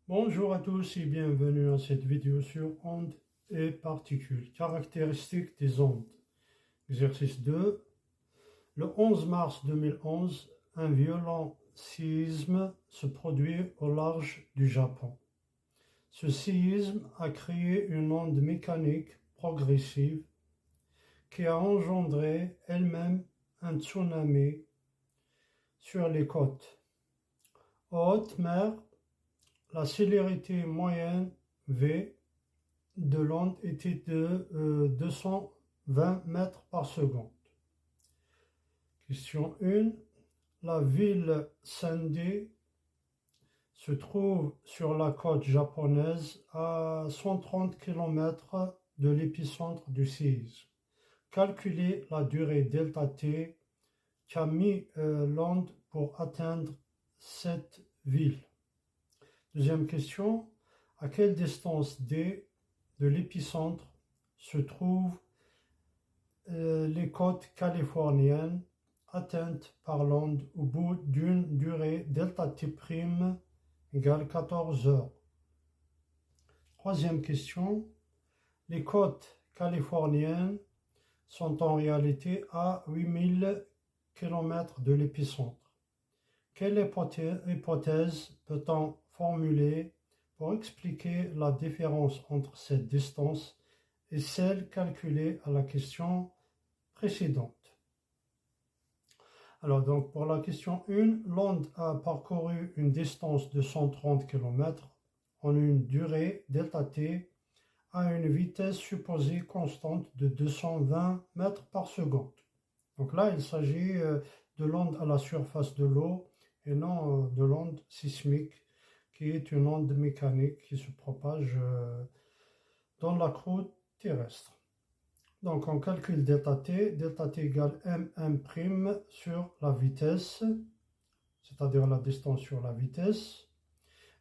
Bonjour à tous et bienvenue à cette vidéo sur ondes et particules. Caractéristiques des ondes. Exercice 2. Le 11 mars 2011, un violent séisme se produit au large du Japon. Ce séisme a créé une onde mécanique progressive qui a engendré elle-même un tsunami sur les côtes. En haute mer, la célérité moyenne V de l'onde était de 220 mètres par seconde. Question 1. La ville Sendai se trouve sur la côte japonaise à 130 km de l'épicentre du séisme. Calculez la durée ΔT qu'a mis l'onde pour atteindre cette ville. Deuxième question. À quelle distance D de l'épicentre se trouvent les côtes californiennes atteintes par l'onde au bout d'une durée ΔT' égale 14 heures. Troisième question. Les côtes californiennes sont en réalité à 8000 km de l'épicentre. Quelle hypothèse peut-on formuler pour expliquer la différence entre cette distance et celle calculée à la question précédente? Alors donc pour la question 1, l'onde a parcouru une distance de 130 km en une durée ΔT à une vitesse supposée constante de 220 mètres par seconde. Donc là il s'agit de l'onde à la surface de l'eau et non de l'onde sismique qui est une onde mécanique qui se propage dans la croûte terrestre. Donc on calcule ΔT, ΔT égale mm' sur la vitesse, c'est-à-dire la distance sur la vitesse,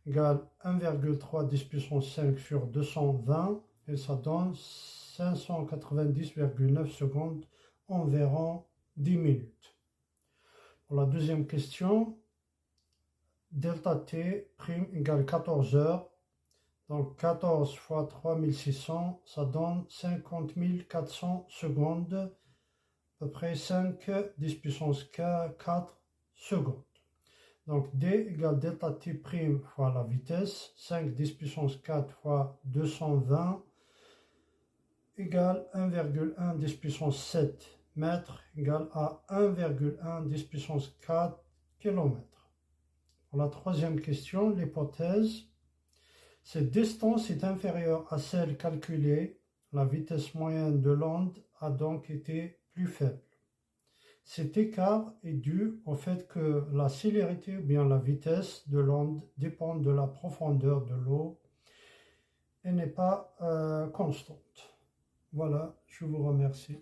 égale 1,3 10 puissance 5 sur 220, et ça donne 590,9 secondes, environ 10 minutes. Pour la deuxième question, ΔT' égale 14 heures, donc 14 fois 3600, ça donne 50 400 secondes, à peu près 5 10 puissance 4 secondes. Donc D égale ΔT' fois la vitesse, 5 10 puissance 4 fois 220, égale 1,1 10 puissance 7 mètres, égale à 1,1 10 puissance 4 km. Pour la troisième question, l'hypothèse, cette distance est inférieure à celle calculée, la vitesse moyenne de l'onde a donc été plus faible. Cet écart est dû au fait que la célérité ou bien la vitesse de l'onde dépend de la profondeur de l'eau et n'est pas constante. Voilà, je vous remercie.